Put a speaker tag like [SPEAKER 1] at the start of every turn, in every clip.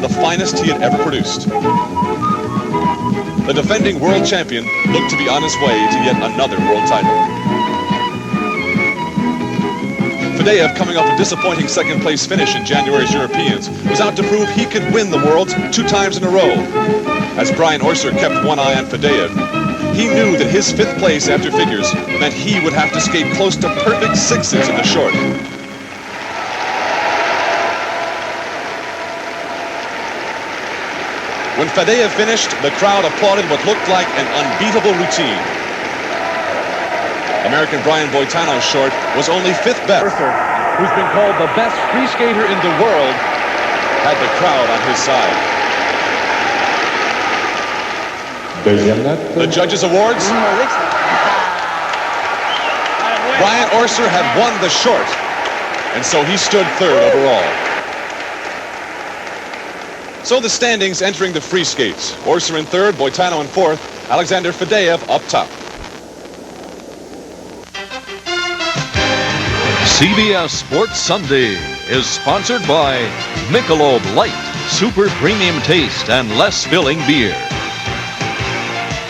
[SPEAKER 1] the finest he had ever produced. The defending world champion looked to be on his way to yet another world title. Fedorov, coming off a disappointing second-place finish in January's Europeans, was out to prove he could win the Worlds 2 times in a row. As Brian Orser kept one eye on Fedorov, he knew that his 5th place after figures meant he would have to skate close to perfect 6s in the short. When Fedorov finished, the crowd applauded what looked like an unbeatable routine. American Brian Boitano's short was only 5th best. Orser, who's been called the best free skater in the world, had the crowd on his side. The judges' awards. Brian Orser had won the short, and so he stood 3rd overall. So the standings entering the free skates. Orser in 3rd, Boitano in 4th, Alexander Fedorov up top.
[SPEAKER 2] CBS Sports Sunday is sponsored by Michelob Light, super premium taste and less filling beer.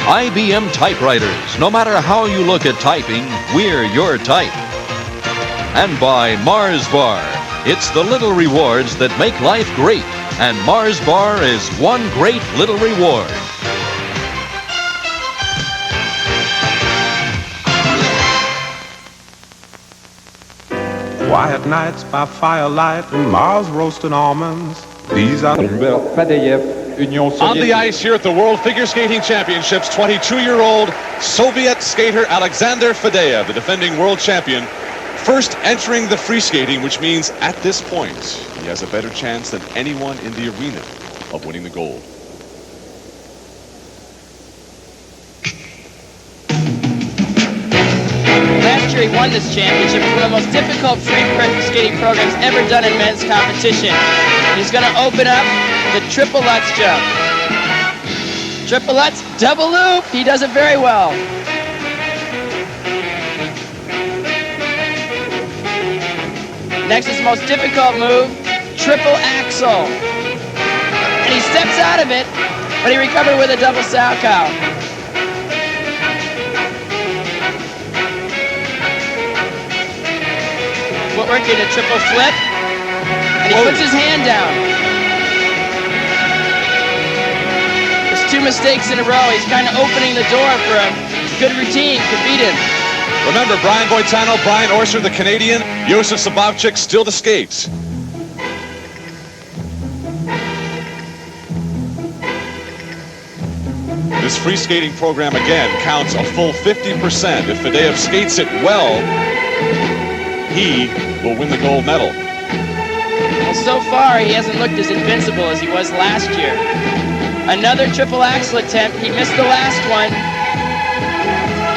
[SPEAKER 2] IBM typewriters, no matter how you look at typing, we're your type. And by Mars Bar, it's the little rewards that make life great, and Mars Bar is one great little reward.
[SPEAKER 3] Quiet nights by firelight and Mars roasted almonds. These are
[SPEAKER 1] On the ice here at the World Figure Skating Championships, 22-year-old Soviet skater Alexander Fedorov, the defending world champion, first entering the free skating, which means at this point, he has a better chance than anyone in the arena of winning the gold.
[SPEAKER 4] Last year he won this championship. It's one of the most difficult free skating programs ever done in men's competition. He's going to open up the triple Lutz jump. Triple Lutz, double loop. He does it very well. Next is the most difficult move, triple axel. And he steps out of it, but he recovered with a double sow cow. Footwork in a triple flip, and he puts his hand down. There's 2 mistakes in a row. He's kind of opening the door for a good routine to beat him.
[SPEAKER 1] Remember, Brian Boitano, Brian Orser, the Canadian, Josef Sabavchik, still the skates. This free skating program, again, counts a full 50%. If Fedorov skates it well, he will win the gold medal.
[SPEAKER 4] Well, so far, he hasn't looked as invincible as he was last year. Another triple axel attempt. He missed the last one.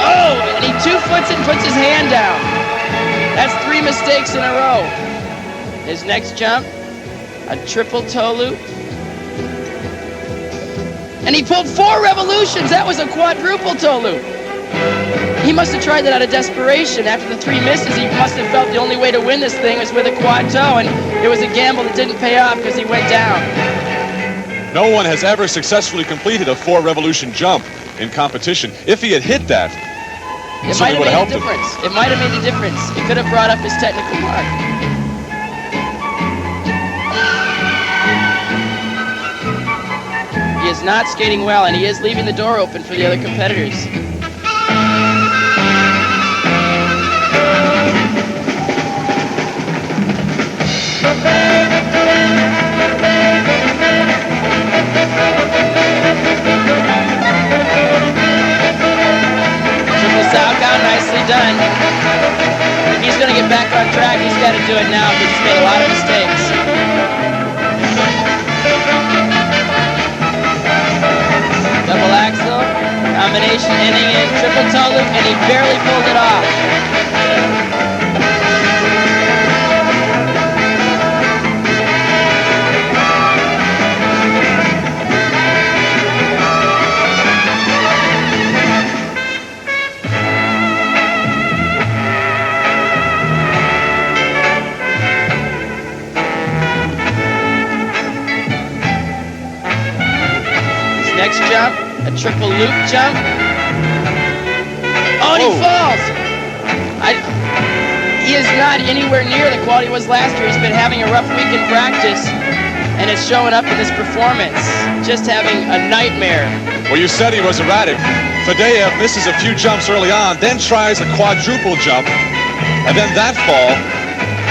[SPEAKER 4] Oh, and he 2-foots it and puts his hand down. That's 3 mistakes in a row. His next jump, a triple toe loop. And he pulled 4 revolutions. That was a quadruple toe loop. He must have tried that out of desperation. After the 3 misses, he must have felt the only way to win this thing was with a quad toe, and it was a gamble that didn't pay off because he went down.
[SPEAKER 1] No one has ever successfully completed a 4-revolution jump in competition. If he had hit that,
[SPEAKER 4] it might have made a difference. It might have made a difference. It could have brought up his technical mark. He is not skating well, and he is leaving the door open for the other competitors. Nicely done. If he's going to get back on track, he's got to do it now because he's made a lot of mistakes. Double axel, combination ending in triple toe loop, and he barely pulled it off. Next jump, a triple loop jump. Oh, and he falls! He is not anywhere near the quality he was last year. He's been having a rough week in practice, and it's showing up in his performance. Just having a nightmare.
[SPEAKER 1] Well, you said he was erratic. Fadeev misses a few jumps early on, then tries a quadruple jump, and then that fall,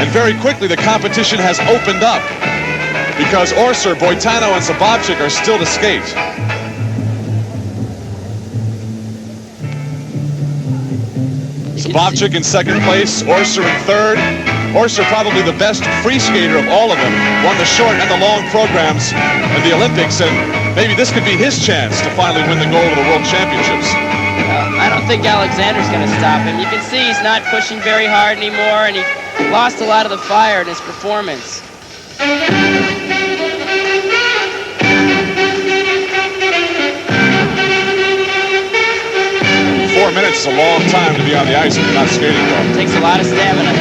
[SPEAKER 1] and very quickly the competition has opened up because Orser, Boitano, and Sababchik are still to skate. Sababchik in second place, Orser in third. Orser probably the best free skater of all of them, won the short and the long programs in the Olympics, and maybe this could be his chance to finally win the gold of the World Championships.
[SPEAKER 4] I don't think Alexander's going to stop him. You can see he's not pushing very hard anymore, and he lost a lot of the fire in his performance.
[SPEAKER 1] 4 minutes is a long time to be on the ice when you're not skating well.
[SPEAKER 4] It takes a lot of stamina.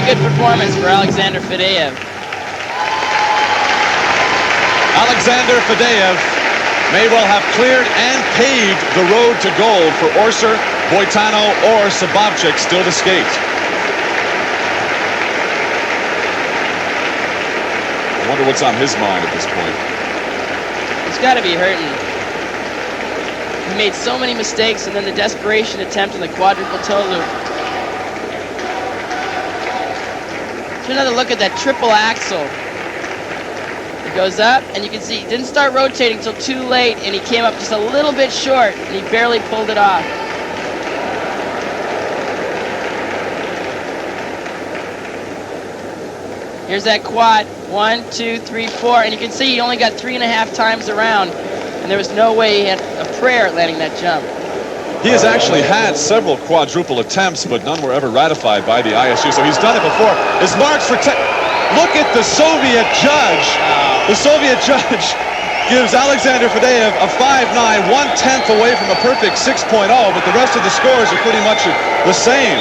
[SPEAKER 4] Good performance for Alexander Fadeev.
[SPEAKER 1] Alexander Fadeev may well have cleared and paved the road to gold for Orser, Boitano, or Sababchik still to skate. I wonder what's on his mind at this point.
[SPEAKER 4] He's got to be hurting. He made so many mistakes, and then the desperation attempt on the quadruple toe loop. Another look at that triple axel. It goes up, and you can see he didn't start rotating till too late, and he came up just a little bit short, and he barely pulled it off. Here's that quad. 1, 2, 3, 4, and you can see he only got 3.5 times around, and there was no way he had a prayer at landing that jump.
[SPEAKER 1] He has actually had several quadruple attempts, but none were ever ratified by the ISU, so he's done it before. His marks for look at the Soviet judge. The Soviet judge gives Alexander Fadeev a 5.9, 1/10 away from a perfect 6.0, but the rest of the scores are pretty much the same.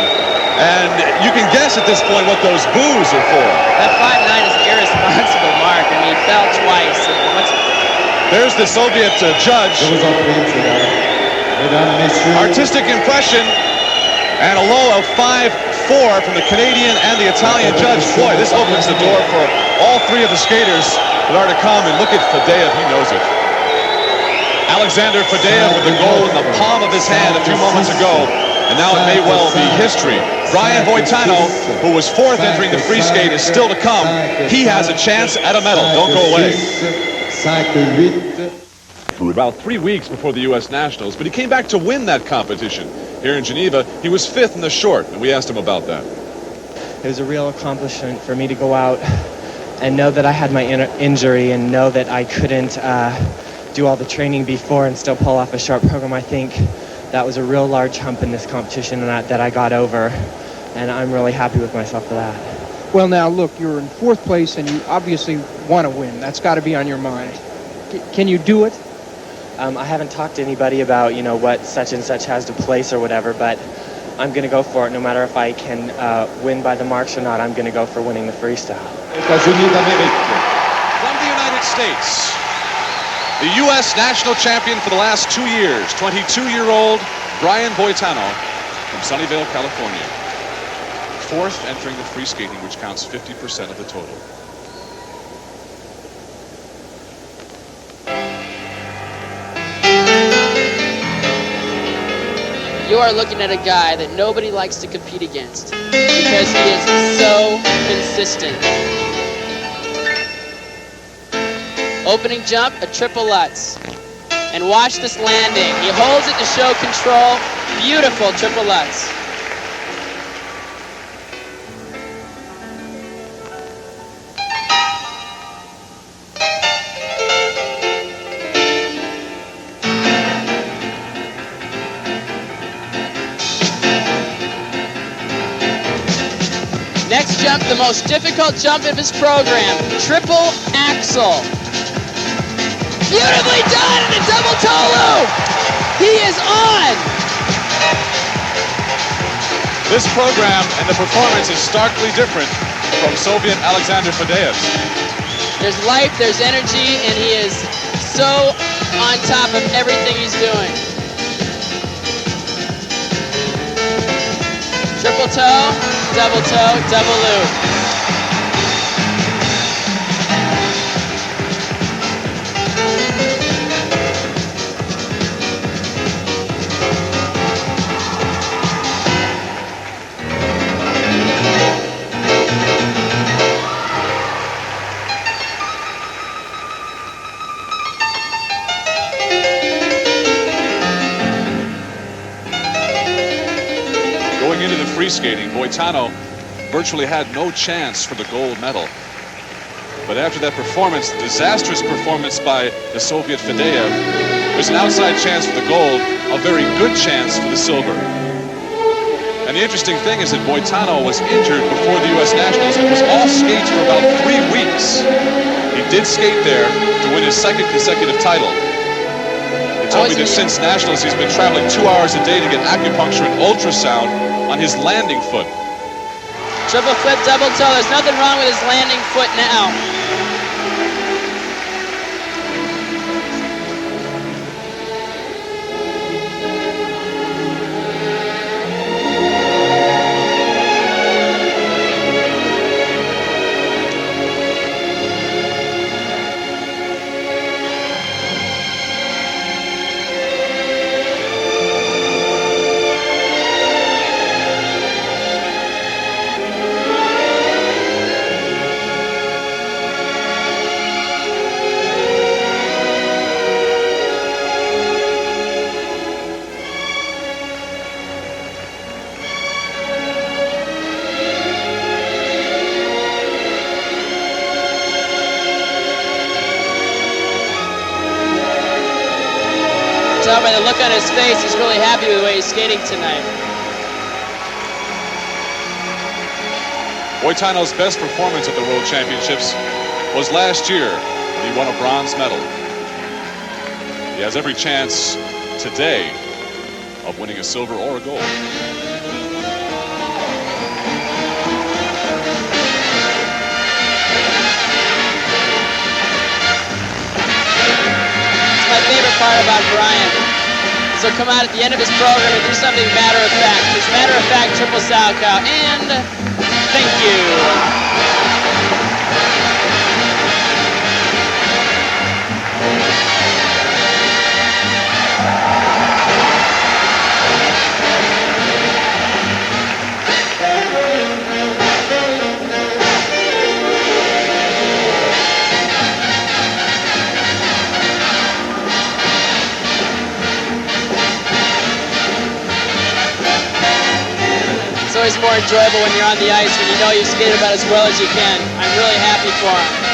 [SPEAKER 1] And you can guess at this point what those boos are for.
[SPEAKER 4] That 5.9 is an irresponsible mark. I mean, he fell twice.
[SPEAKER 1] There's the Soviet judge. Artistic impression, and a low of 5.4 from the Canadian and the Italian judge. Boy, this opens the door for all three of the skaters that are to come, and look at Fadeev, he knows it. Alexander Fadeev with the gold in the palm of his hand a few moments ago, and now it may well be history. Brian Boitano, who was fourth entering the free skate, is still to come. He has a chance at a medal. Don't go away. About 3 weeks before the U.S. Nationals, but he came back to win that competition. Here in Geneva, he was fifth in the short, and we asked him about that.
[SPEAKER 5] It was a real accomplishment for me to go out and know that I had my injury and know that I couldn't do all the training before and still pull off a short program. I think that was a real large hump in this competition that I got over, and I'm really happy with myself for that.
[SPEAKER 6] Well, now, look, you're in fourth place, and you obviously want to win. That's got to be on your mind. Can you do it?
[SPEAKER 5] I haven't talked to anybody about, what such and such has to place or whatever, but I'm going to go for it. No matter if I can win by the marks or not, I'm going to go for winning the freestyle.
[SPEAKER 1] From the United States, the U.S. national champion for the last 2 years, 22-year-old Brian Boitano from Sunnyvale, California. Fourth entering the free skating, which counts 50% of the total.
[SPEAKER 4] You are looking at a guy that nobody likes to compete against because he is so consistent. Opening jump, a triple Lutz. And watch this landing. He holds it to show control. Beautiful triple Lutz. Next jump, the most difficult jump of his program, triple axel. Beautifully done in a double toe loop. He is on.
[SPEAKER 1] This program and the performance is starkly different from Soviet Alexander Fadeyev's.
[SPEAKER 4] There's life, there's energy, and he is so on top of everything he's doing. Triple toe, double loop.
[SPEAKER 1] Going into the free skating, Boitano virtually had no chance for the gold medal. But after that performance, the disastrous performance by the Soviet Fadeyev, there's an outside chance for the gold, a very good chance for the silver. And the interesting thing is that Boitano was injured before the U.S. Nationals and was off skates for about 3 weeks. He did skate there to win his second consecutive title. He told me that since Nationals, he's been traveling 2 hours a day to get acupuncture and ultrasound on his landing foot.
[SPEAKER 4] Triple flip, double toe. There's nothing wrong with his landing foot now. Tell by the look on his face, he's really happy with the way he's skating tonight.
[SPEAKER 1] Boitano's best performance at the World Championships was last year when he won a bronze medal. He has every chance today of winning a silver or a gold.
[SPEAKER 4] My favorite part about Brian is he'll come out at the end of his program and do something matter-of-fact. His matter-of-fact triple Salchow, and thank you. It's always more enjoyable when you're on the ice, when you know you skate about as well as you can. I'm really happy for him.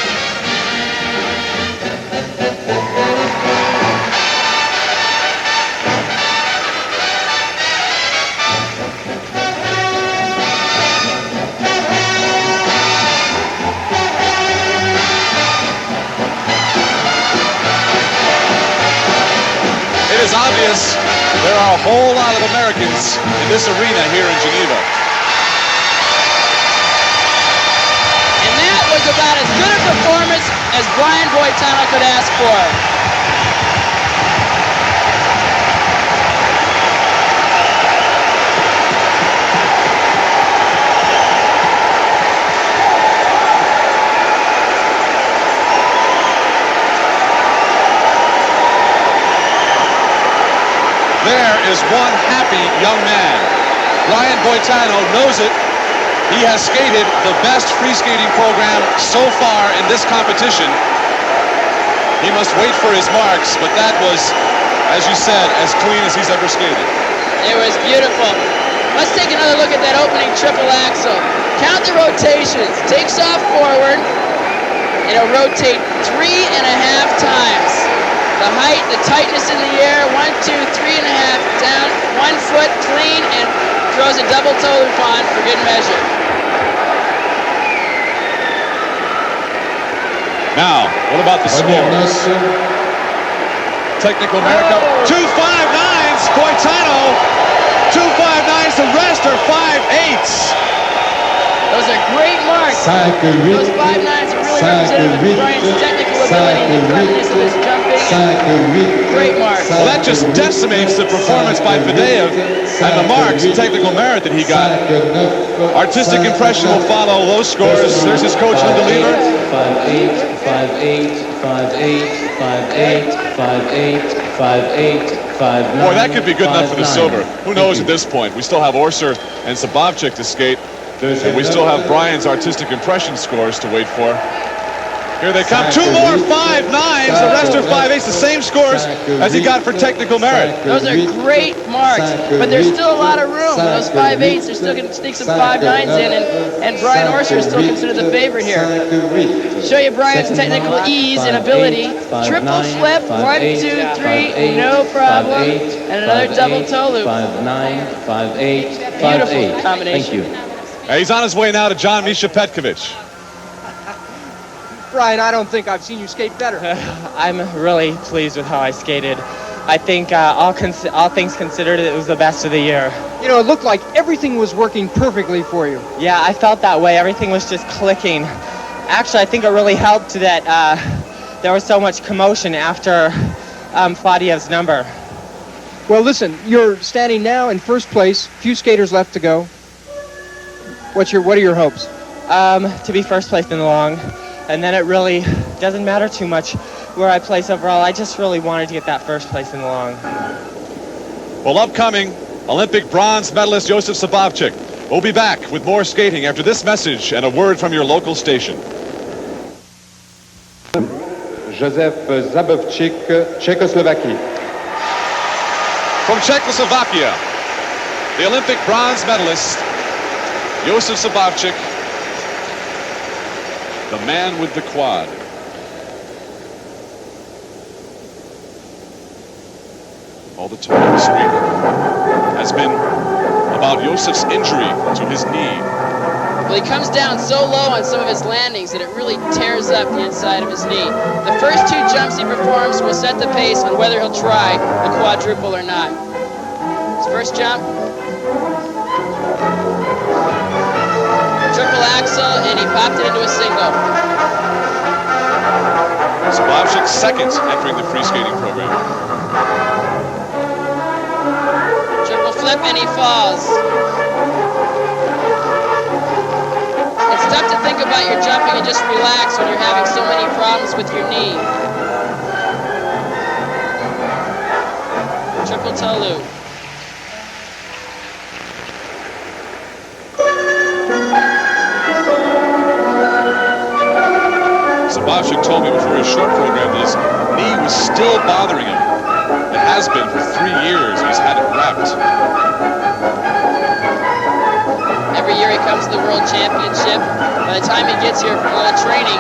[SPEAKER 1] It is obvious there are a whole lot of Americans in this arena here in Geneva.
[SPEAKER 4] And that was about as good a performance as Brian Boitano could ask for.
[SPEAKER 1] There is one happy young man. Brian Boitano knows it. He has skated the best free skating program so far in this competition. He must wait for his marks, but that was, as you said, as clean as he's ever skated.
[SPEAKER 4] It was beautiful. Let's take another look at that opening triple axel. Count the rotations. Takes off forward. It'll rotate 3.5 times. The height, the tightness in the air, 1, 2, 3.5, down, 1 foot clean, and throws a double toe loop on for good measure.
[SPEAKER 1] Now, what about the score? Technical America, 2.59s, Boitano, 2.59s, the rest are 5.8s.
[SPEAKER 4] Those are great marks. Those 5.9s are really representative of Brian's technical ability, the cleverness of his jumping. Great marks.
[SPEAKER 1] Well, that just decimates the performance by Fadeev and the marks, the technical merit that he got. Artistic impression will follow those scores. There's his coach, Linda Lever.
[SPEAKER 7] 5.8, 5.8, 5.8, 5.8, 5.8, 5.8, 5.9.
[SPEAKER 1] Boy, that could be good enough for the silver. Who knows at this point? We still have Orser and Sabavchik to skate. And we still have Brian's artistic impression scores to wait for. Here they come. Two more 5.9s. The rest are 5.8s. The same scores as he got for technical merit.
[SPEAKER 4] Those are great marks, but there's still a lot of room. Those 5.8s, they're still going to sneak some 5.9s in, and Brian Orser is still considered the favorite here. Show you Brian's technical ease and ability. Triple flip, 1, 2, 3, no problem. And another double toe loop.
[SPEAKER 7] 5.9, 5.8, 5.8.
[SPEAKER 4] Beautiful combination.
[SPEAKER 7] Thank you.
[SPEAKER 1] He's on his way now to John Misha Petkovic.
[SPEAKER 6] Brian, I don't think I've seen you skate better.
[SPEAKER 5] I'm really pleased with how I skated. I think all things considered, it was the best of the year.
[SPEAKER 6] You know, it looked like everything was working perfectly for you.
[SPEAKER 5] Yeah, I felt that way. Everything was just clicking. Actually, I think it really helped that there was so much commotion after Fadiev's number.
[SPEAKER 6] Well, listen, you're standing now in first place. Few skaters left to go. What are your hopes?
[SPEAKER 5] To be first place in the long, and then it really doesn't matter too much where I place overall. I just really wanted to get that first place in the long.
[SPEAKER 1] Well, upcoming Olympic bronze medalist Josef Sabavchik. We'll be back with more skating after this message and a word from your local station.
[SPEAKER 8] Josef Zabovčík, Czechoslovakia.
[SPEAKER 1] From Czechoslovakia, the Olympic bronze medalist Josef Sabavčík, the man with the quad. All the talk on the screen has been about Josef's injury to his knee.
[SPEAKER 4] Well, he comes down so low on some of his landings that it really tears up the inside of his knee. The first two jumps he performs will set the pace on whether he'll try the quadruple or not. His first jump. Triple axel, and he popped it into a single.
[SPEAKER 1] Sabavčik's second entering the free skating program.
[SPEAKER 4] Triple flip, and he falls. It's tough to think about your jumping and just relax when you're having so many problems with your knee. Triple toe loop.
[SPEAKER 1] Sabavčik told me before his short program that his knee was still bothering him. It has been for 3 years. He's had it wrapped.
[SPEAKER 4] Every year he comes to the World Championship. By the time he gets here for a little training,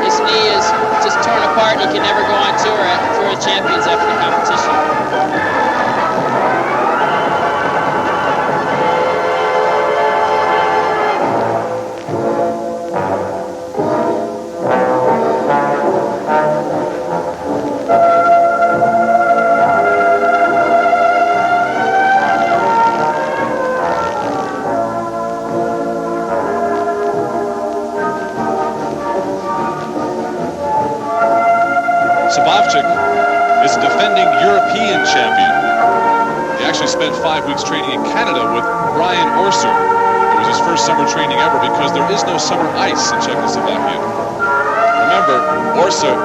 [SPEAKER 4] his knee is just torn apart and he can never go on tour for the champions after the competition.
[SPEAKER 1] Sabavčik is a defending European champion. He actually spent 5 weeks training in Canada with Brian Orser. It was his first summer training ever because there is no summer ice in Czechoslovakia. Remember, Orser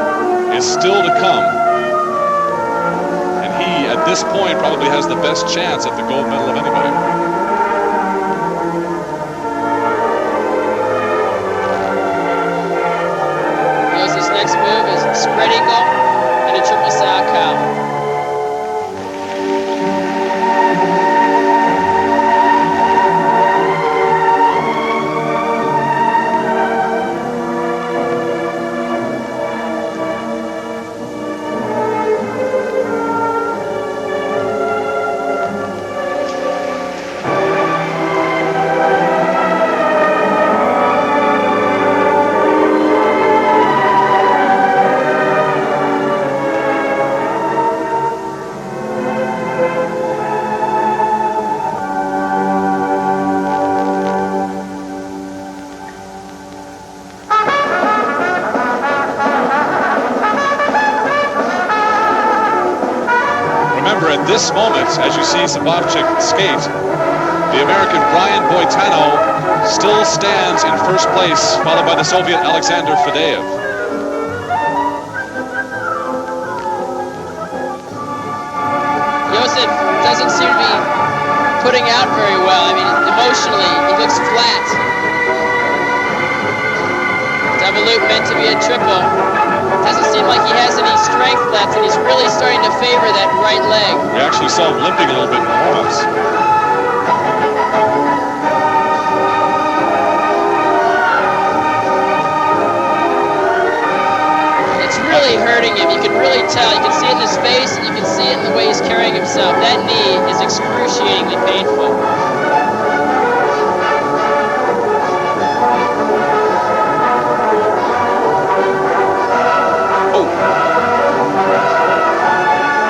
[SPEAKER 1] is still to come. And he, at this point, probably has the best chance at the gold medal of anybody.
[SPEAKER 4] His next move is spread eagle and a triple sow cow.
[SPEAKER 1] this moment, as you see Zabavchik skate, the American Brian Boitano still stands in first place, followed by the Soviet Alexander Fadeev.
[SPEAKER 4] Josef doesn't seem to be putting out very well. I mean, emotionally, he looks flat. Double loop meant to be a triple. Doesn't seem like he has any strength left, and he's really starting to favor that right leg.
[SPEAKER 1] We actually saw him limping a little bit in the warm-ups.
[SPEAKER 4] It's really hurting him. You can really tell. You can see it in his face, and you can see it in the way he's carrying himself. That knee is excruciatingly painful.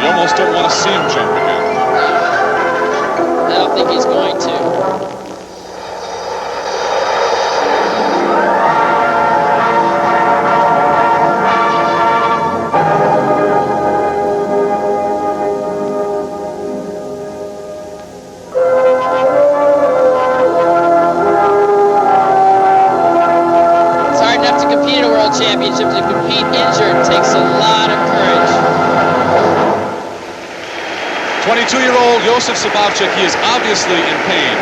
[SPEAKER 1] You almost don't want to see him jump again.
[SPEAKER 4] I don't think he's going to. It's hard enough to compete at a world championship. To compete injured takes a lot of courage.
[SPEAKER 1] 22-year-old Josef Zabavchik, he is obviously in pain.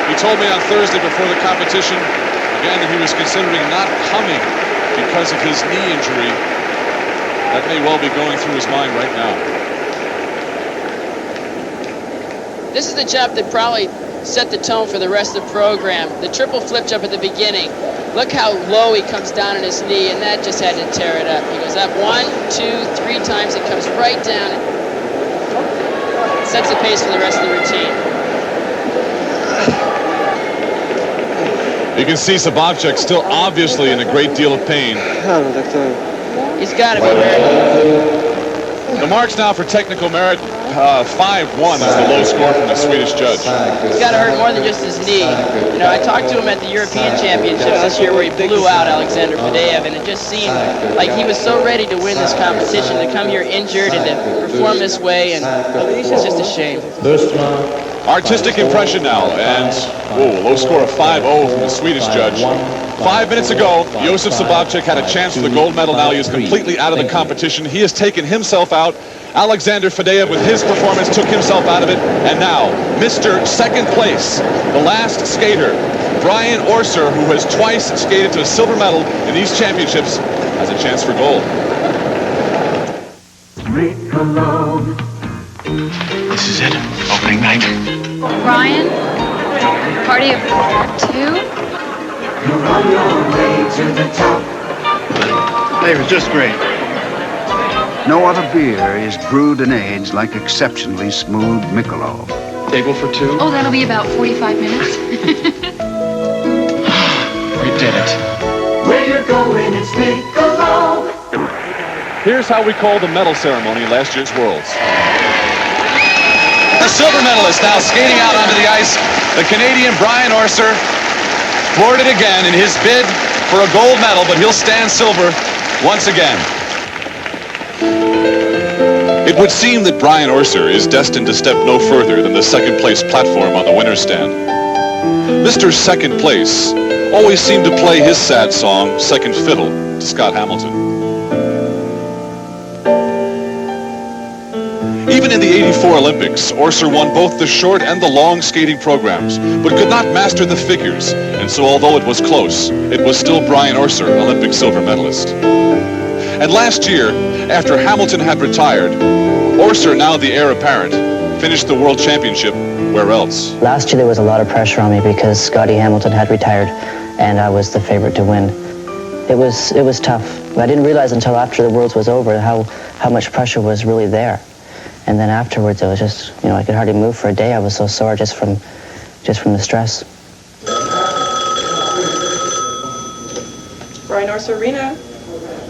[SPEAKER 1] He told me on Thursday before the competition, again, that he was considering not coming because of his knee injury. That may well be going through his mind right now.
[SPEAKER 4] This is the jump that probably set the tone for the rest of the program. The triple flip jump at the beginning. Look how low he comes down on his knee, and that just had to tear it up. He goes up 1, 2, 3 times. It comes right down. It sets the pace for the rest of the routine.
[SPEAKER 1] You can see Zabavchik still obviously in a great deal of pain.
[SPEAKER 4] He's got to be hurt.
[SPEAKER 1] The marks now for technical merit, 5-1 is the low score from the Swedish judge.
[SPEAKER 4] He's got to hurt more than just his knee. You know, I talked to him at the European Championships this year where he blew out Alexander Fadeev, and it just seemed like he was so ready to win this competition, to come here injured and to perform this way, and it's just a shame.
[SPEAKER 1] Artistic impression now, and low score of 5-0 from the Swedish judge. 5 minutes ago, Josef Zabavchik had a chance for the gold medal. Now he is completely out of the competition. He has taken himself out. Alexander Fadeev, with his performance, took himself out of it. And now, Mr. Second Place, the last skater, Brian Orser, who has twice skated to a silver medal in these championships, has a chance for gold.
[SPEAKER 9] This is it. Opening night.
[SPEAKER 10] Brian, party of 2?
[SPEAKER 9] You're on your way to the top. The flavor's just great.
[SPEAKER 11] No other beer is brewed and aged like exceptionally smooth Michelob.
[SPEAKER 9] Table for 2?
[SPEAKER 10] Oh, that'll be about 45 minutes.
[SPEAKER 9] We did it. Where you're going, it's Michelob.
[SPEAKER 1] Here's how we call the medal ceremony in last year's Worlds. The silver medalist now skating out onto the ice, the Canadian Brian Orser, thwarted again in his bid for a gold medal, but he'll stand silver once again. It would seem that Brian Orser is destined to step no further than the second place platform on the winner's stand. Mr. Second Place always seemed to play his sad song, Second Fiddle, to Scott Hamilton. Even in the '84 Olympics, Orser won both the short and the long skating programs, but could not master the figures, and so although it was close, it was still Brian Orser, Olympic silver medalist. And last year, after Hamilton had retired, Orser, now the heir apparent, finished the World Championship where else?
[SPEAKER 12] Last year there was a lot of pressure on me because Scotty Hamilton had retired and I was the favorite to win. It was tough. I didn't realize until after the Worlds was over how much pressure was really there. And then afterwards it was just, I could hardly move for a day. I was so sore just from the stress.
[SPEAKER 13] Brian Orser Arena.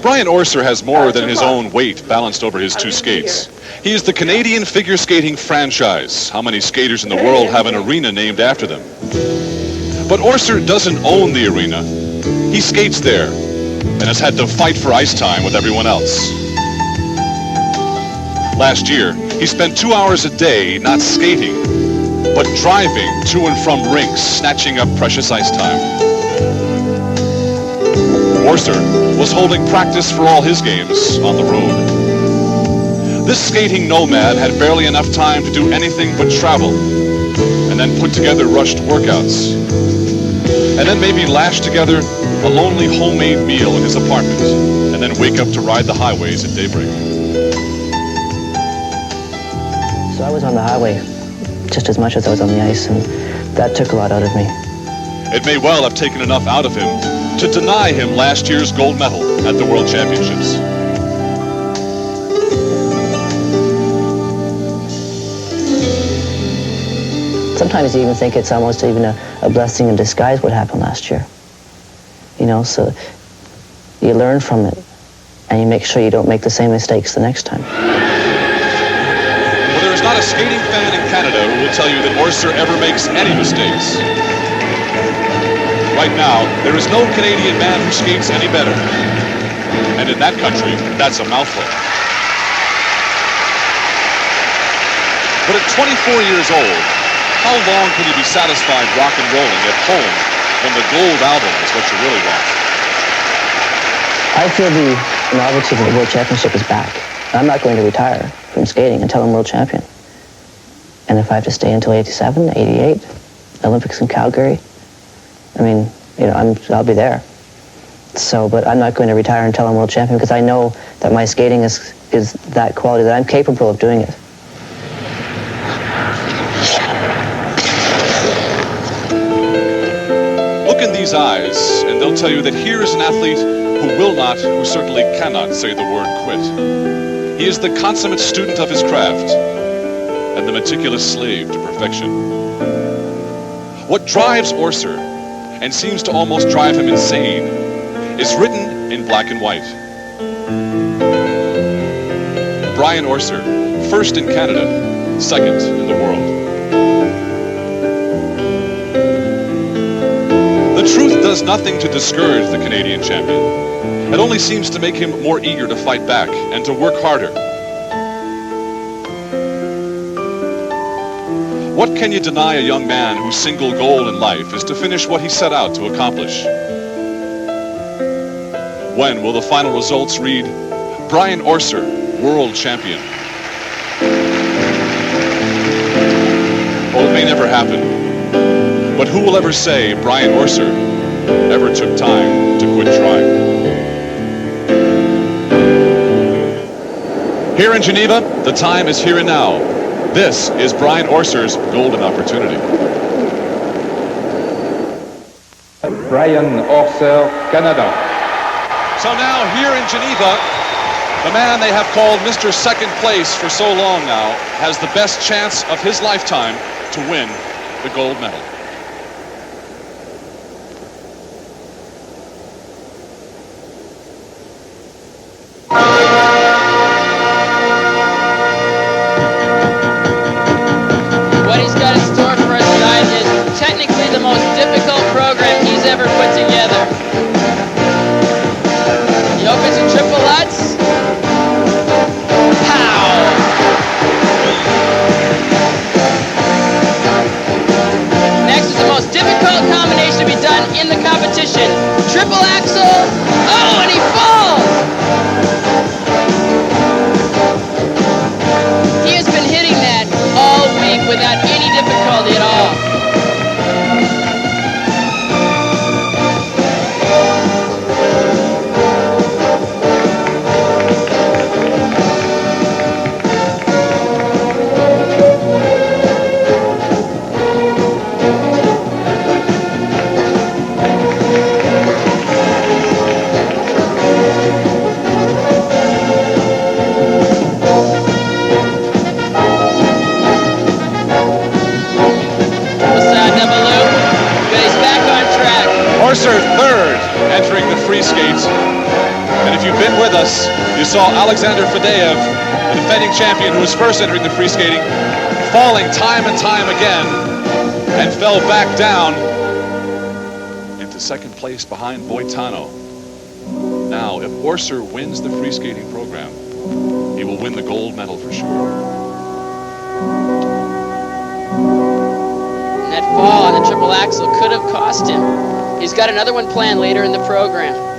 [SPEAKER 1] Brian Orser has more than his own weight balanced over his two skates. He is the Canadian figure skating franchise. How many skaters in the world have an arena named after them? But Orser doesn't own the arena. He skates there and has had to fight for ice time with everyone else. Last year, he spent 2 hours a day not skating, but driving to and from rinks, snatching up precious ice time. Orser was holding practice for all his games on the road. This skating nomad had barely enough time to do anything but travel, and then put together rushed workouts, and then maybe lash together a lonely homemade meal in his apartment, and then wake up to ride the highways at daybreak.
[SPEAKER 12] So I was on the highway just as much as I was on the ice, and that took a lot out of me.
[SPEAKER 1] It may well have taken enough out of him to deny him last year's gold medal at the World Championships.
[SPEAKER 12] Sometimes you even think it's almost even a blessing in disguise what happened last year. You know, so you learn from it, and you make sure you don't make the same mistakes the next time.
[SPEAKER 1] Well, there is not a skating fan in Canada who will tell you that Orser ever makes any mistakes. Right now, there is no Canadian man who skates any better. And in that country, that's a mouthful. But at 24 years old, how long can you be satisfied rock and rolling at home when the gold album is what you really want?
[SPEAKER 12] I feel the novelty of the World Championship is back. I'm not going to retire from skating until I'm world champion. And if I have to stay until 87, 88, Olympics in Calgary, I mean, you know, I'll be there. So, but I'm not going to retire until I'm world champion because I know that my skating is that quality, that I'm capable of doing it.
[SPEAKER 1] Look in these eyes, and they'll tell you that here is an athlete who will not, who certainly cannot say the word quit. He is the consummate student of his craft and the meticulous slave to perfection. What drives Orser, and seems to almost drive him insane, is written in black and white. Brian Orser, first in Canada, second in the world. The truth does nothing to discourage the Canadian champion. It only seems to make him more eager to fight back and to work harder. What can you deny a young man whose single goal in life is to finish what he set out to accomplish? When will the final results read, Brian Orser, world champion? Well, it may never happen. But who will ever say Brian Orser ever took time to quit trying? Here in Geneva, the time is here and now. This is Brian Orser's golden opportunity.
[SPEAKER 8] Brian Orser, Canada.
[SPEAKER 1] So now here in Geneva, the man they have called Mr. Second Place for so long now has the best chance of his lifetime to win the gold medal.
[SPEAKER 4] Ever put together. He opens in triple Lutz. Pow! Next is the most difficult combination to be done in the competition. Triple axel. Oh, and he falls! He has been hitting that all week without any difficulty at all.
[SPEAKER 1] Orser third, entering the free skates. And if you've been with us, you saw Alexander Fadeev, the defending champion who was first entering the free skating, falling time and time again, and fell back down into second place behind Boitano. Now, if Orser wins the free skating program, he will will win the gold medal for sure.
[SPEAKER 4] And that fall on the triple axel could have cost him. He's got another one planned later in the program.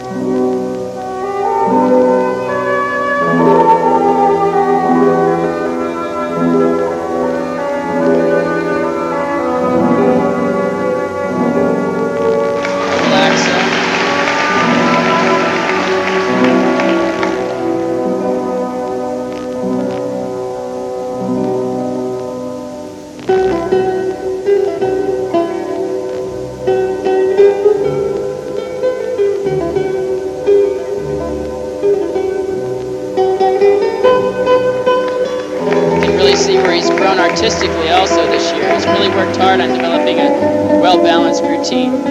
[SPEAKER 4] See where he's grown artistically also this year. He's really worked hard on developing a well-balanced routine.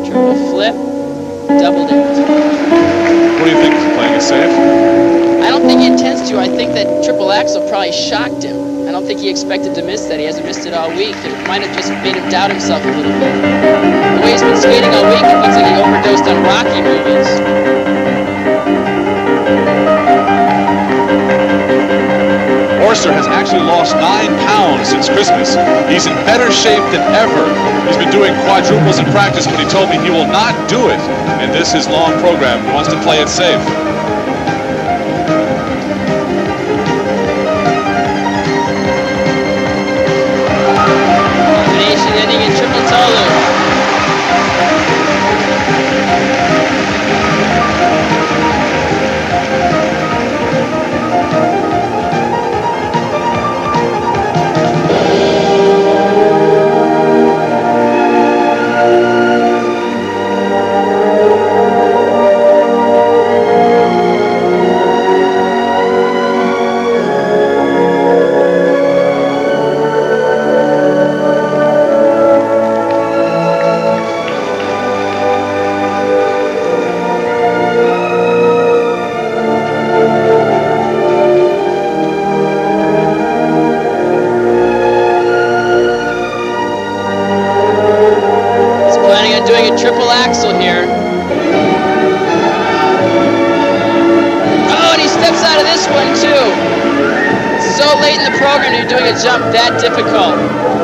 [SPEAKER 4] Triple flip, double dip.
[SPEAKER 1] What do you think? Is he playing it safe?
[SPEAKER 4] I don't think he intends to. I think that triple axel probably shocked him. I don't think he expected to miss that. He hasn't missed it all week. It might have just made him doubt himself a little bit. The way he's been skating all week, it looks like he overdosed on Rocky movies.
[SPEAKER 1] Orser has actually lost 9 pounds since Christmas. He's in better shape than ever. He's been doing quadruples in practice, but he told me he will not do it in this his long program. He wants to play it safe.
[SPEAKER 4] Combination ending in triple toe loop. Doing a triple axel here. Oh, and he steps out of this one too. So late in the program you're doing a jump that difficult.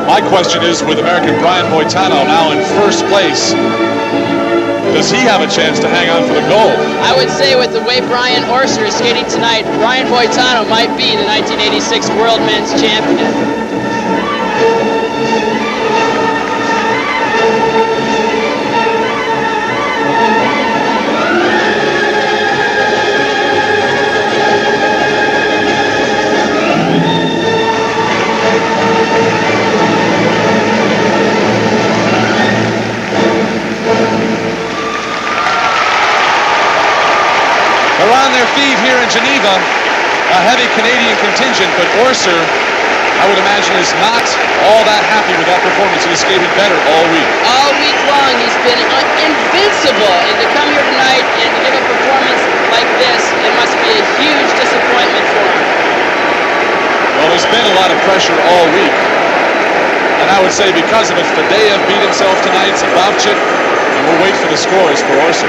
[SPEAKER 1] My question is, with American Brian Boitano now in first place, does he have a chance to hang on for the gold?
[SPEAKER 4] I would say with the way Brian Orser is skating tonight, Brian Boitano might be the 1986 World Men's Champion.
[SPEAKER 1] They're on their feet here in Geneva, a heavy Canadian contingent, but Orser, I would imagine, is not all that happy with that performance. He skated better all week.
[SPEAKER 4] All week long, he's been invincible, and to come here tonight and to give a performance like this, it must be a huge disappointment for him.
[SPEAKER 1] Well, there's been a lot of pressure all week, and I would say because of it, Fadeev beat himself tonight, Zabavchik, and we'll wait for the scores for Orser.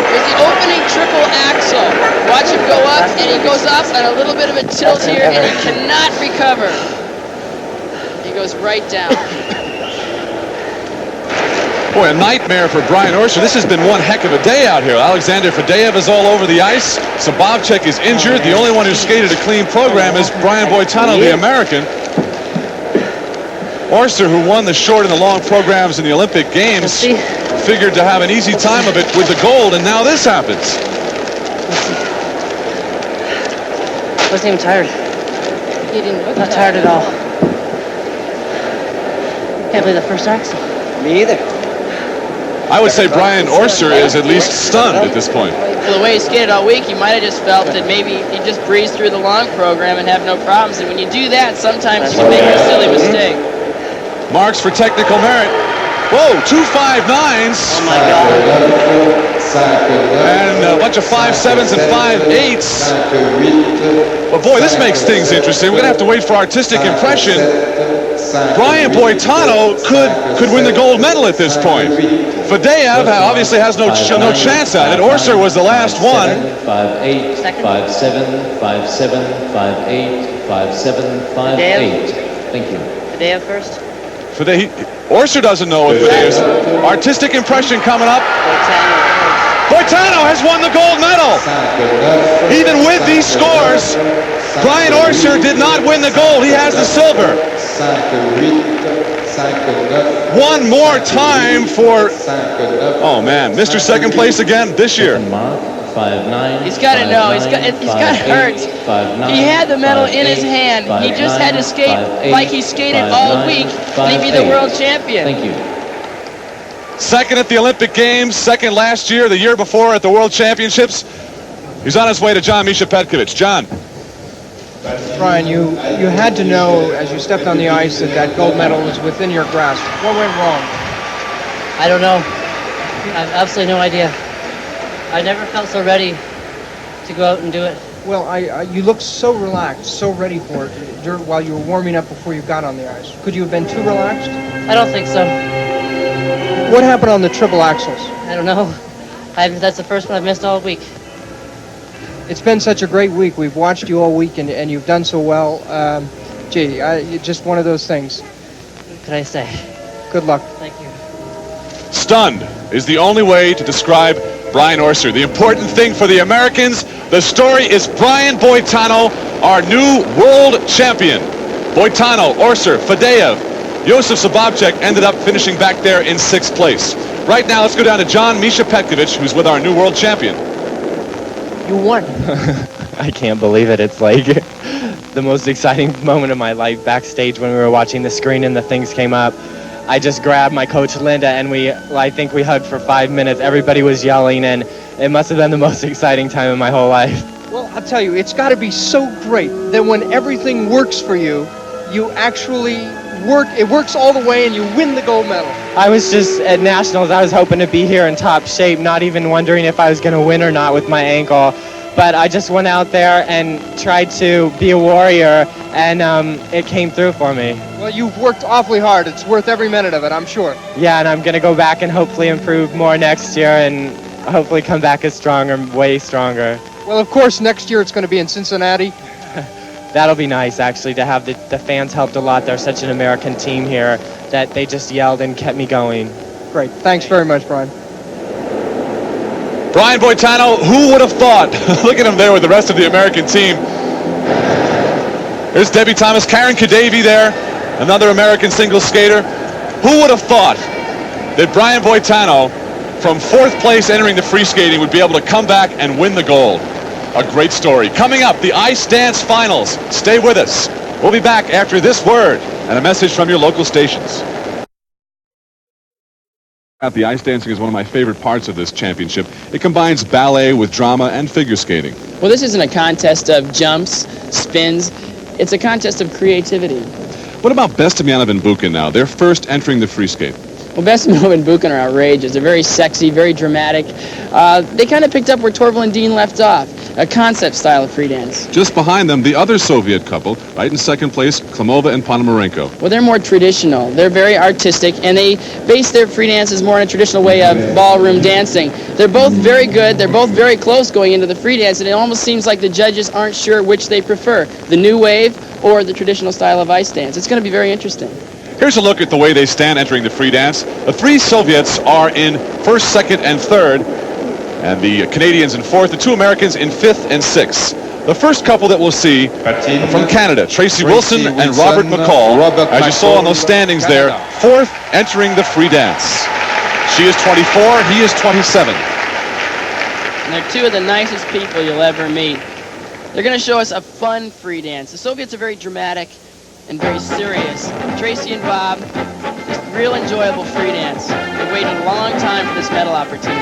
[SPEAKER 4] There's the opening triple axel. Watch him go up, and he goes up on a little bit of a tilt here, and he cannot recover. He goes right down.
[SPEAKER 1] Boy, a nightmare for Brian Orser. This has been one heck of a day out here. Alexander Fadeev is all over the ice. Zabavchik is injured. The only one who skated a clean program is Brian Boitano, the American. Orser, who won the short and the long programs in the Olympic Games, figured to have an easy time of it with the gold, and now this happens.
[SPEAKER 13] Wasn't even tired.
[SPEAKER 4] He didn't look
[SPEAKER 13] Not tired at all. Can't believe the first axel.
[SPEAKER 6] Me either.
[SPEAKER 1] I would say Brian Orser is at least stunned at this point.
[SPEAKER 4] Well, the way he skated all week, you might have just felt that maybe he just breezed through the long program and have no problems. And when you do that, sometimes you make a silly mistake.
[SPEAKER 1] Marks for technical merit. Whoa, 2 5.9s.
[SPEAKER 13] Oh my God.
[SPEAKER 1] And a bunch of 5.7s and 5.8s. But boy, this makes things interesting. We're going to have to wait for artistic impression. Brian Boitano could win the gold medal at this point. Faddeev obviously has no chance at it. Orser was the last one.
[SPEAKER 7] 5'8", 5'7", 5'7", 5'8", 5'7", 5'8". Thank you.
[SPEAKER 13] Faddeev first.
[SPEAKER 1] Orser doesn't know what Faddeev's artistic impression coming up. Boitano has won the gold medal. Even with these scores, Brian Orser did not win the gold. He has the silver. One more time for, oh man, Mr. Second Place again this year.
[SPEAKER 7] 5'9".
[SPEAKER 4] He's got to know. He's got hurt. He had the medal in his hand. He just had to skate like he skated all week, and he'd be the world champion.
[SPEAKER 7] Thank you.
[SPEAKER 1] Second at the Olympic Games, second last year, the year before at the World Championships. He's on his way to John Misha Petkovic. John.
[SPEAKER 6] Brian, you had to know as you stepped on the ice that gold medal was within your grasp. What went wrong?
[SPEAKER 13] I don't know. I have absolutely no idea. I never felt so ready to go out and do it.
[SPEAKER 6] Well, you looked so relaxed, so ready for it while you were warming up before you got on the ice. Could you have been too relaxed?
[SPEAKER 13] I don't think so.
[SPEAKER 6] What happened on the triple axels?
[SPEAKER 13] I don't know. That's the first one I've missed all week.
[SPEAKER 6] It's been such a great week. We've watched you all week, and you've done so well. Just one of those things.
[SPEAKER 13] What could I say?
[SPEAKER 6] Good luck.
[SPEAKER 13] Thank you.
[SPEAKER 1] Stunned is the only way to describe Brian Orser. The important thing for the Americans, the story is Brian Boitano, our new world champion. Boitano, Orser, Faddeev, Josef Sababchek ended up finishing back there in 6th place. Right now, let's go down to John Misha Petkovic, who's with our new world champion.
[SPEAKER 5] You won. I can't believe it. It's like the most exciting moment of my life backstage when we were watching the screen and the things came up. I just grabbed my coach Linda and I think we hugged for 5 minutes. Everybody was yelling and it must have been the most exciting time of my whole life.
[SPEAKER 6] Well, I'll tell you, it's got to be so great that when everything works for you, you actually it works all the way and you win the gold medal.
[SPEAKER 5] I was just at Nationals, I was hoping to be here in top shape, not even wondering if I was going to win or not with my ankle. But I just went out there and tried to be a warrior, and it came through for me.
[SPEAKER 6] Well, you've worked awfully hard. It's worth every minute of it, I'm sure.
[SPEAKER 5] Yeah, and I'm going to go back and hopefully improve more next year and hopefully come back as stronger, way stronger.
[SPEAKER 6] Well, of course, next year it's going to be in Cincinnati.
[SPEAKER 5] That'll be nice, actually, to have the fans helped a lot. They're such an American team here that they just yelled and kept me going.
[SPEAKER 6] Great. Thanks very much, Brian.
[SPEAKER 1] Brian Boitano, who would have thought? Look at him there with the rest of the American team. There's Debbie Thomas, Karen Kadavy there, another American single skater. Who would have thought that Brian Boitano, from 4th place entering the free skating, would be able to come back and win the gold? A great story. Coming up, the Ice Dance Finals. Stay with us. We'll be back after this word and a message from your local stations. The ice dancing is one of my favorite parts of this championship. It combines ballet with drama and figure skating.
[SPEAKER 4] Well, this isn't a contest of jumps, spins. It's a contest of creativity.
[SPEAKER 1] What about Bestemianov and Buchan now? They're first entering the free skate.
[SPEAKER 4] Well, Bestemianov and Buchan are outrageous. They're very sexy, very dramatic. They kind of picked up where Torvill and Dean left off, a concept style of free dance.
[SPEAKER 1] Just behind them, the other Soviet couple, right in 2nd place, Klimova and Ponomarenko.
[SPEAKER 4] Well, they're more traditional. They're very artistic, and they base their free dances more in a traditional way of ballroom dancing. They're both very good. They're both very close going into the free dance, and it almost seems like the judges aren't sure which they prefer, the new wave or the traditional style of ice dance. It's going to be very interesting.
[SPEAKER 1] Here's a look at the way they stand entering the free dance. The 3 Soviets are in 1st, 2nd, and 3rd, and the Canadians in 4th, the 2 Americans in 5th and 6th. The first couple that we'll see from Canada, Tracy Wilson and Robert McCall, as you saw on those standings there, 4th entering the free dance. She is 24, he is 27.
[SPEAKER 4] And they're 2 of the nicest people you'll ever meet. They're going to show us a fun free dance. The Soviets are very dramatic and very serious. Tracy and Bob, just real enjoyable free dance. They waited a long time for this medal opportunity.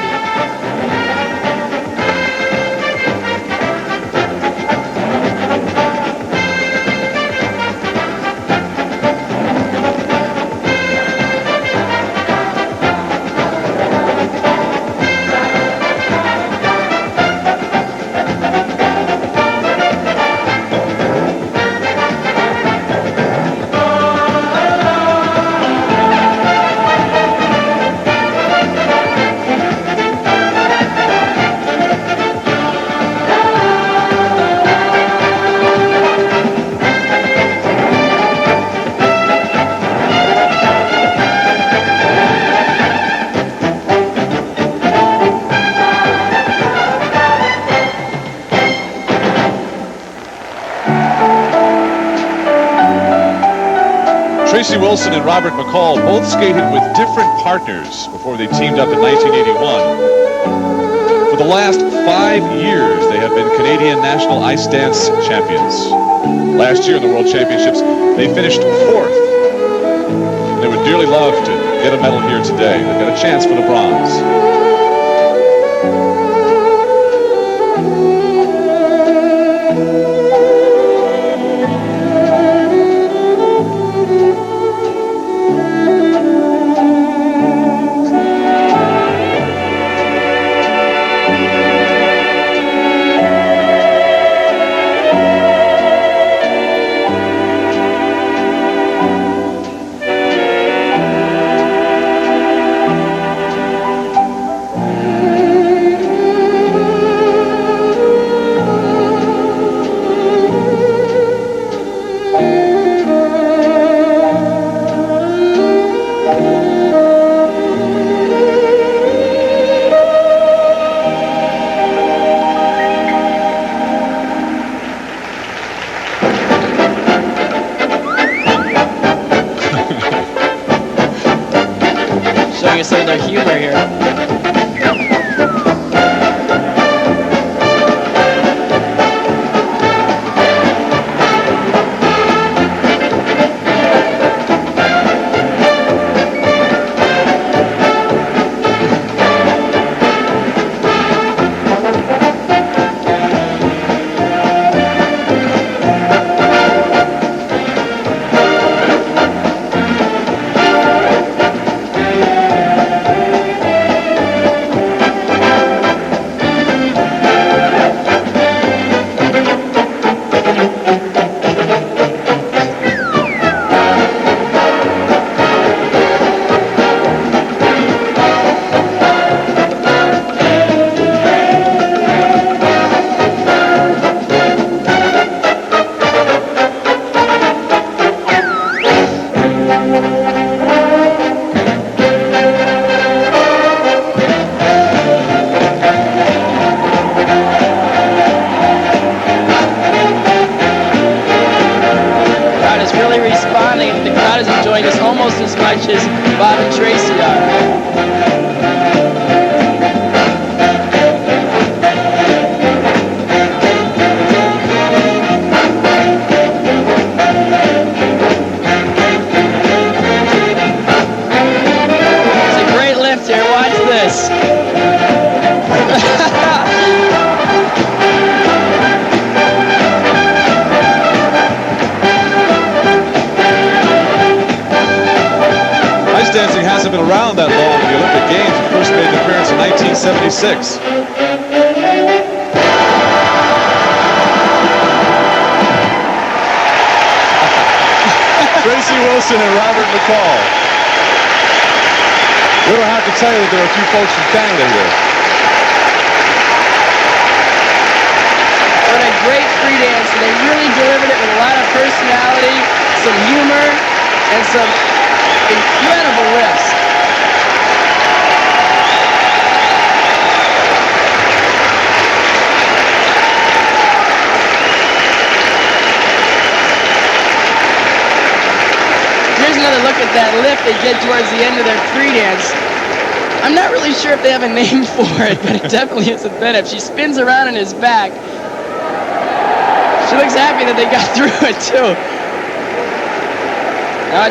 [SPEAKER 1] Tracy Wilson and Robert McCall both skated with different partners before they teamed up in 1981. For the last 5 years, they have been Canadian National Ice Dance champions. Last year in the World Championships, they finished 4th. And they would dearly love to get a medal here today. They've got a chance for the bronze.
[SPEAKER 4] Showing you some of their humor here. The crowd is enjoying this almost as much as Bob and Tracy are. It's a great lift here. Watch this.
[SPEAKER 1] Dancing hasn't been around that long in the Olympic Games. It first made an appearance in 1976. Tracy Wilson and Robert McCall. We don't have to tell you that there are a few folks from Canada here.
[SPEAKER 4] What a great free dance, and they really delivered it with a lot of personality, some humor, and some incredible lifts. Here's another look at that lift they get towards the end of their free dance. I'm not really sure if they have a name for it, but it definitely is a benefit. She spins around on his back. She looks happy that they got through it too.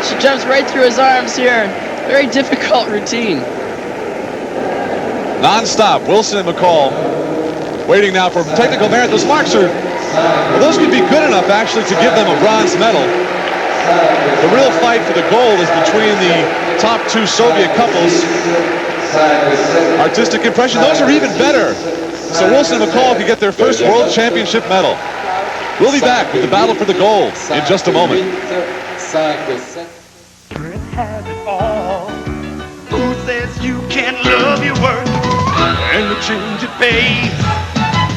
[SPEAKER 4] She jumps right through his arms here. Very difficult routine.
[SPEAKER 1] Non-stop, Wilson and McCall waiting now for technical merit. Those marks are, well, those could be good enough actually to give them a bronze medal. The real fight for the gold is between the top two Soviet couples. Artistic impression, those are even better. So Wilson and McCall could get their first World Championship medal. We'll be back with the battle for the gold in just a moment.
[SPEAKER 14] Has it all. Who says you can't love your work and the change it pays?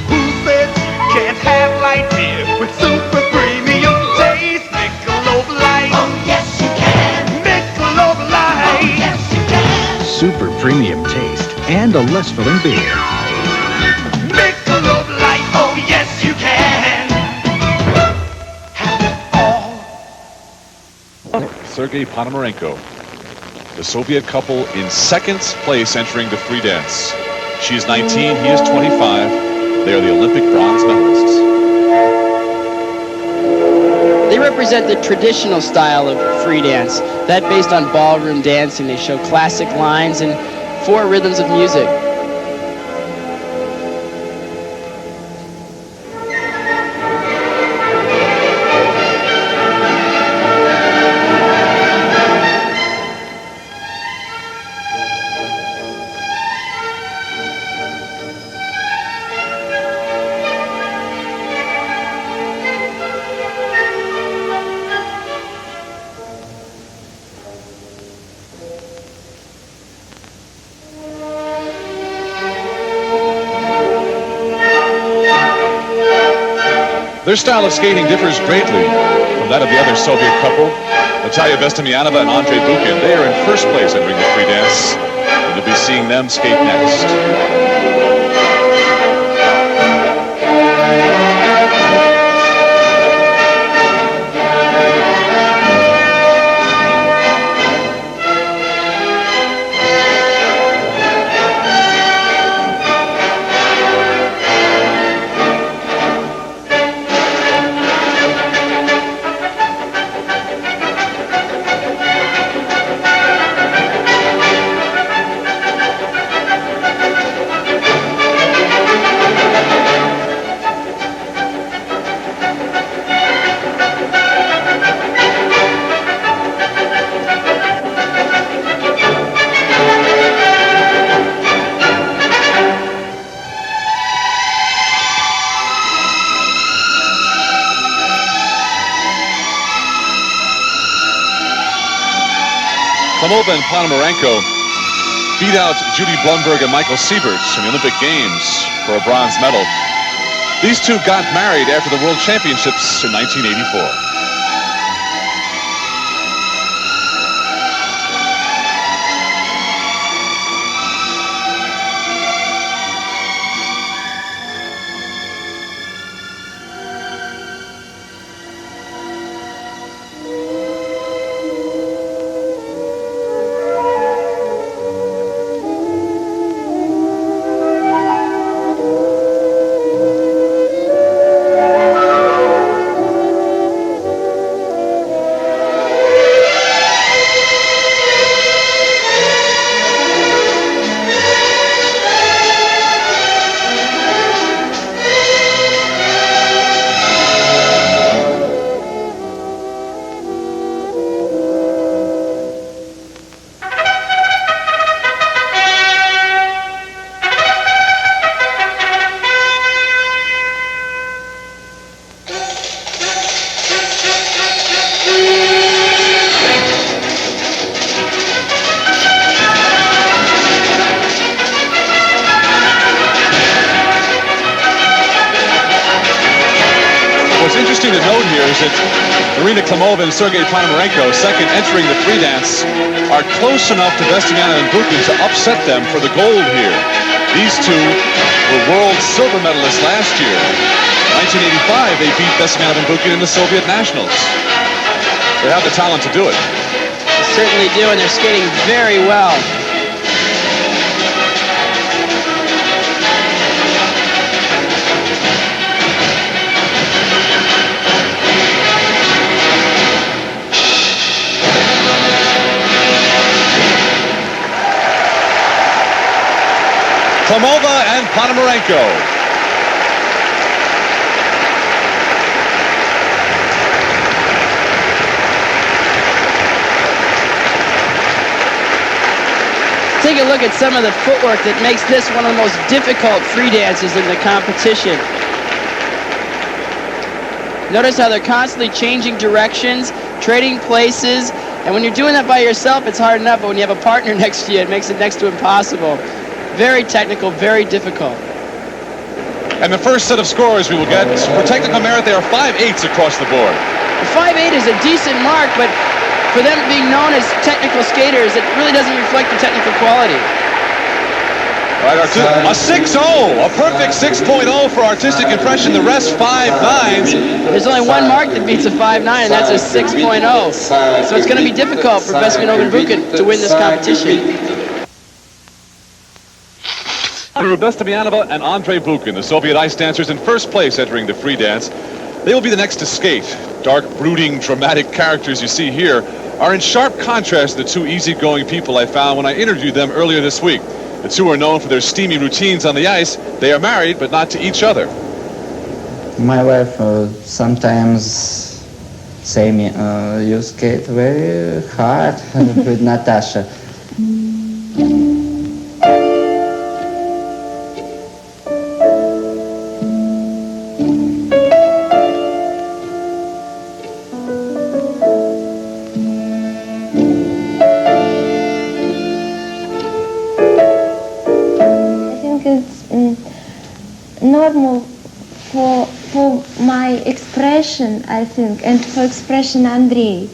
[SPEAKER 14] Who says you can't have light beer with super premium taste? Michelob Light. Oh yes you can. Michelob Light. Oh yes you can.
[SPEAKER 15] Super premium taste and a less filling beer.
[SPEAKER 14] Michelob Light. Oh yes you can. Have it all.
[SPEAKER 1] Sergei Ponomarenko. The Soviet couple in second place entering the free dance. She is 19, he is 25. They are the Olympic bronze medalists.
[SPEAKER 4] They represent the traditional style of free dance, that based on ballroom dancing. They show classic lines and 4 rhythms of music.
[SPEAKER 1] Their style of skating differs greatly from that of the other Soviet couple, Natalia Vestemianova and Andrei Bukin. They are in first place entering the free dance, and you'll be seeing them skate next. Klimova and Ponomarenko beat out Judy Blumberg and Michael Sieberts in the Olympic Games for a bronze medal. These two got married after the World Championships in 1984. Interesting to note here is that Marina Klimova and Sergei Ponomarenko, second entering the free dance, are close enough to Vestemianova and Bukin to upset them for the gold here. These two were world silver medalists last year. In 1985, they beat Vestemianova and Bukin in the Soviet Nationals. They have the talent to do it.
[SPEAKER 4] They certainly do, and they're skating very well.
[SPEAKER 1] Klimova and Ponomarenko.
[SPEAKER 4] Take a look at some of the footwork that makes this one of the most difficult free dances in the competition. Notice how they're constantly changing directions, trading places, and when you're doing that by yourself, it's hard enough, but when you have a partner next to you, it makes it next to impossible. Very technical, very difficult.
[SPEAKER 1] And the first set of scores we will get, for technical merit, they are 5/8 across the board.
[SPEAKER 4] 5/8 is a decent mark, but for them being known as technical skaters, it really doesn't reflect the technical quality.
[SPEAKER 1] Right, a 6-0, a perfect 6.0 for artistic impression. The rest 5.9s.
[SPEAKER 4] There's only one mark that beats a 5.9, and that's a 6.0. So it's going to be difficult for Bestemianov and Bukin to win this competition.
[SPEAKER 1] Bestemianova and Andrei Bukin, the Soviet ice dancers in first place entering the free dance. They will be the next to skate. Dark, brooding, dramatic characters you see here are in sharp contrast to the two easygoing people I found when I interviewed them earlier this week. The two are known for their steamy routines on the ice. They are married, but not to each other.
[SPEAKER 16] My wife sometimes say me, you skate very hard with Natasha.
[SPEAKER 17] Normal for my expression, I think, and for expression Andrei.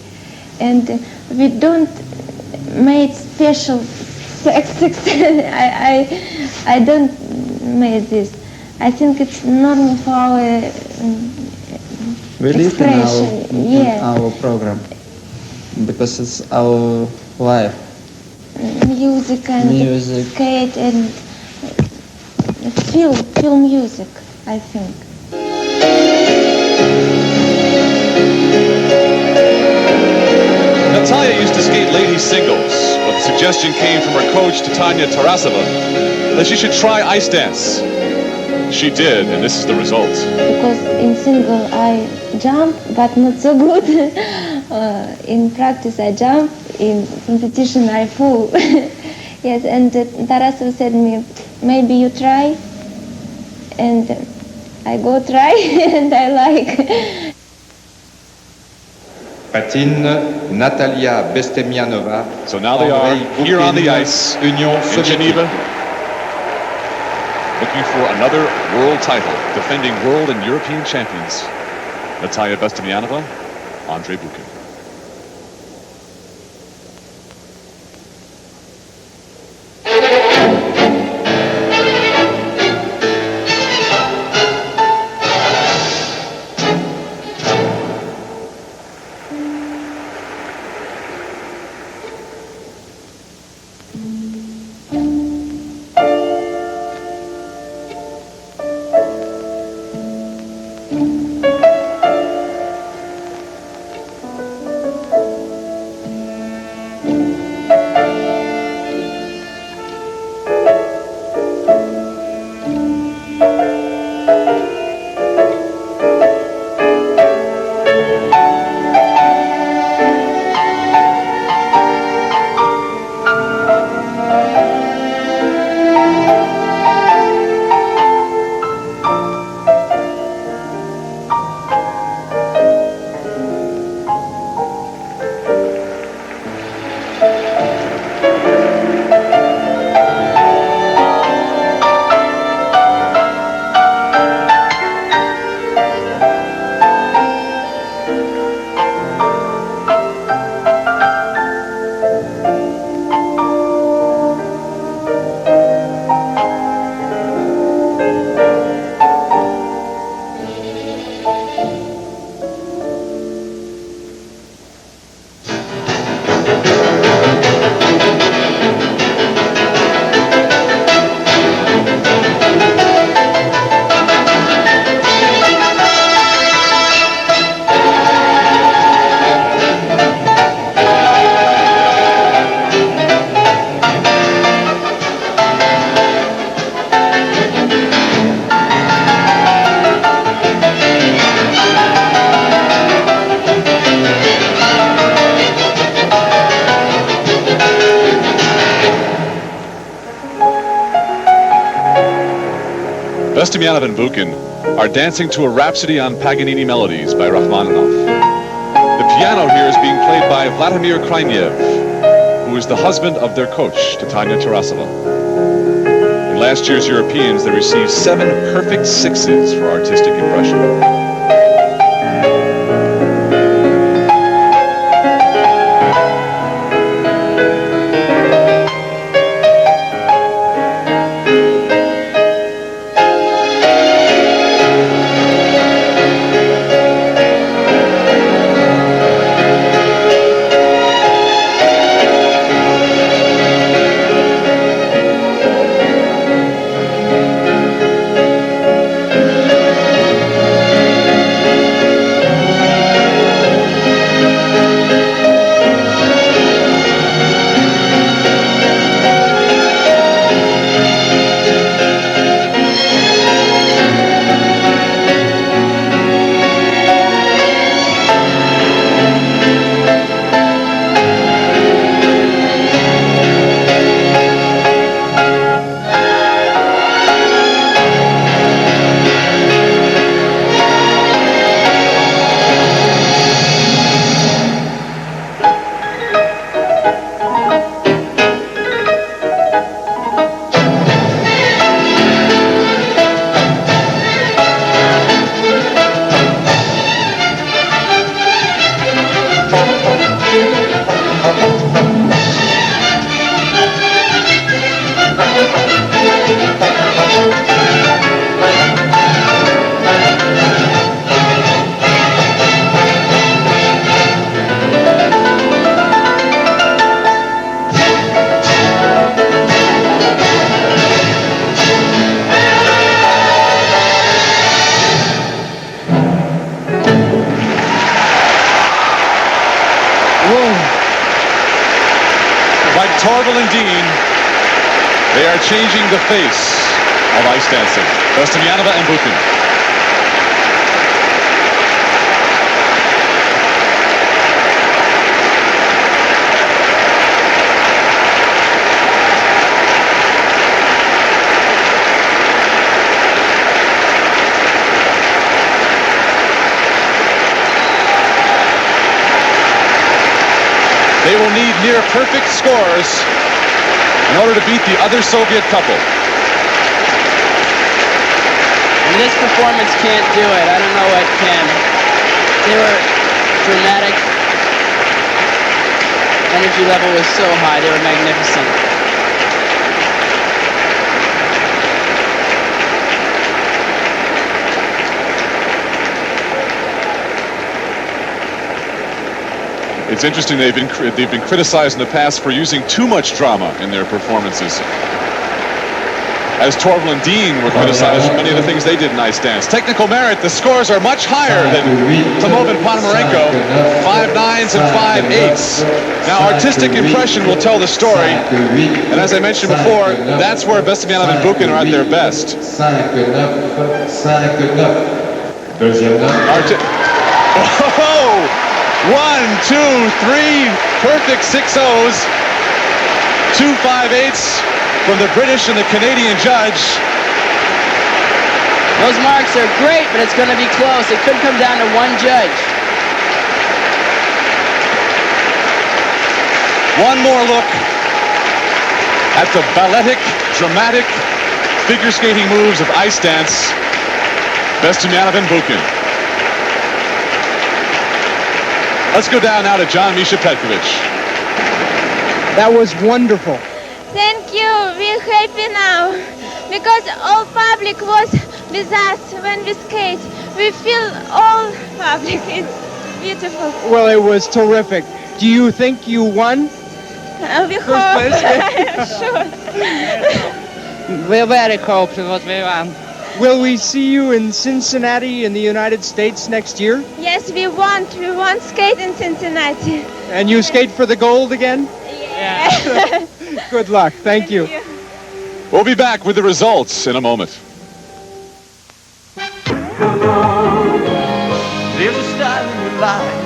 [SPEAKER 17] And we don't make special I don't make this. I think it's normal for our
[SPEAKER 16] we live
[SPEAKER 17] expression.
[SPEAKER 16] in our program because it's our life.
[SPEAKER 17] Music and skate and feel music, I think.
[SPEAKER 1] Natalia used to skate ladies singles, but the suggestion came from her coach, Tanya Tarasova, that she should try ice dance. She did, and this is the result.
[SPEAKER 17] Because in single I jump, but not so good. In practice I jump, in competition I fall. Yes, and Tarasova said me, maybe you try, and I go try, and I like.
[SPEAKER 8] Patine Natalia Bestemianova.
[SPEAKER 1] So now they are here on the ice in Geneva, looking for another world title, defending world and European champions. Natalia Bestemianova, Andrei Bukin. Bestemianov and Bukin are dancing to a rhapsody on Paganini melodies by Rachmaninoff. The piano here is being played by Vladimir Krainev, who is the husband of their coach, Tanya Tarasova. In last year's Europeans, they received 7 perfect 6s for artistic impression. Torval and Dean, they are changing the face of ice dancing. Bestemianova and Buchan. They will need near perfect scores in order to beat the other Soviet couple.
[SPEAKER 4] And this performance can't do it. I don't know what can. They were dramatic. Energy level was so high. They were magnificent.
[SPEAKER 1] It's interesting, they've been criticized in the past for using too much drama in their performances. As Torval and Dean were criticized for many of the things they did in ice dance. Technical merit, the scores are much higher than Tomov and Ponomarenko, 5.9s and 5.8s. Now, artistic impression will tell the story, and as I mentioned before, that's where Bestemianov and Buchan are at their best. Oh! 1, 2, 3, perfect 6-0s, 2 5/8s from the British and the Canadian judge.
[SPEAKER 4] Those marks are great, but it's going to be close. It could come down to one judge.
[SPEAKER 1] One more look at the balletic, dramatic figure skating moves of ice dance. Bestemianov and Buchan. Let's go down now to John Misha Petkovic.
[SPEAKER 6] That was wonderful.
[SPEAKER 17] Thank you. We're happy now because all public was with us when we skate. We feel all public. It's beautiful.
[SPEAKER 6] Well, it was terrific. Do you think you won?
[SPEAKER 17] We hope. Sure.
[SPEAKER 13] We're very hopeful what we won.
[SPEAKER 6] Will we see you in Cincinnati in the United States next year?
[SPEAKER 17] Yes, we want. We want skate in Cincinnati.
[SPEAKER 6] And you skate for the gold again?
[SPEAKER 17] Yeah.
[SPEAKER 6] Good luck. Thank you.
[SPEAKER 1] We'll be back with the results in a moment.
[SPEAKER 14] There's a style in your life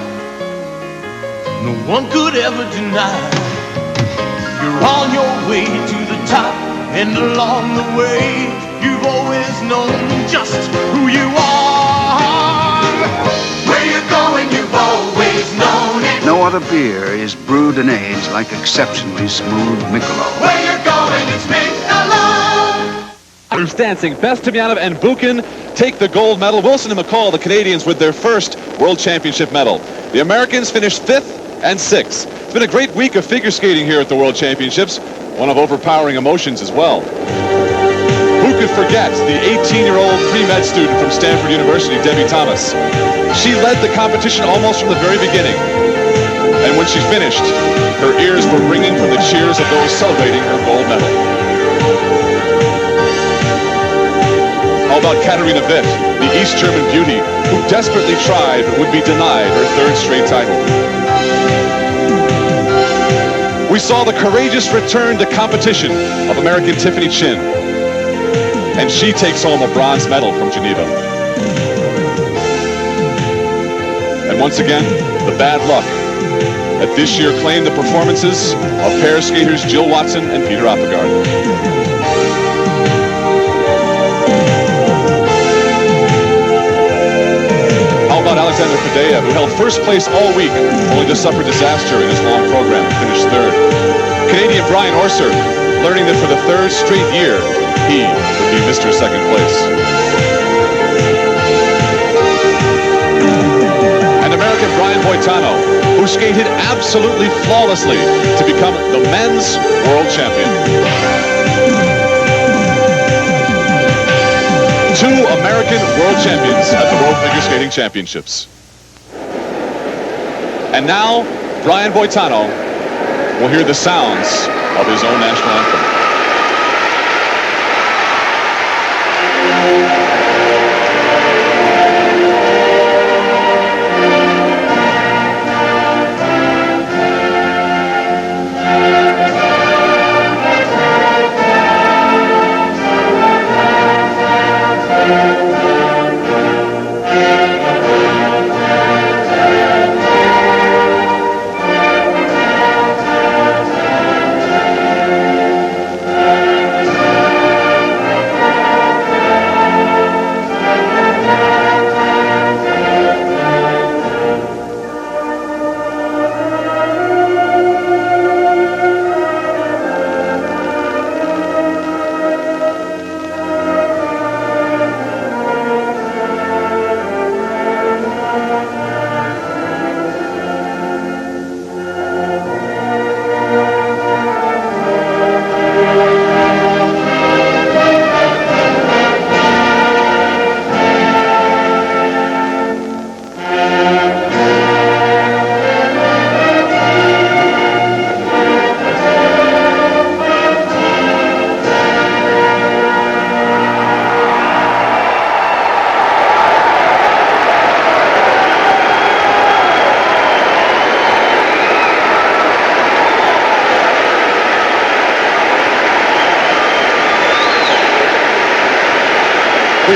[SPEAKER 14] no one could ever deny. You're on your way to the top, and along the way you've always known just who you are. Where you're going, you've always known it.
[SPEAKER 11] No other beer is brewed and aged like exceptionally smooth Michelob.
[SPEAKER 14] Where you're going, it's Michelob.
[SPEAKER 1] Ice dancing, Bestemianov and Buchan take the gold medal. Wilson and McCall, the Canadians, with their first World Championship medal. The Americans finished 5th and 6th. It's been a great week of figure skating here at the World Championships. One of overpowering emotions as well. Who could forget the 18-year-old pre-med student from Stanford University, Debbie Thomas? She led the competition almost from the very beginning. And when she finished, her ears were ringing from the cheers of those celebrating her gold medal. How about Katarina Witt, the East German beauty, who desperately tried but would be denied her 3rd straight title? We saw the courageous return to competition of American Tiffany Chin. And she takes home a bronze medal from Geneva. And once again, the bad luck that this year claimed the performances of pair skaters Jill Watson and Peter Appegard. How about Alexander Fadeev, who held first place all week, only to suffer disaster in his long program and finished 3rd. Canadian Brian Orser, learning that for the 3rd straight year, he would be Mr. Second Place. And American Brian Boitano, who skated absolutely flawlessly to become the men's world champion. 2 American world champions at the World Figure Skating Championships. And now, Brian Boitano will hear the sounds of his own national anthem.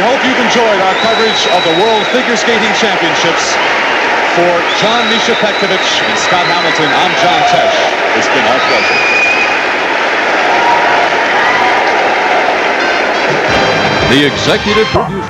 [SPEAKER 1] We hope you've enjoyed our coverage of the World Figure Skating Championships. For John Misha Petkovich and Scott Hamilton, I'm John Tesh. It's been our pleasure.
[SPEAKER 2] The executive producer.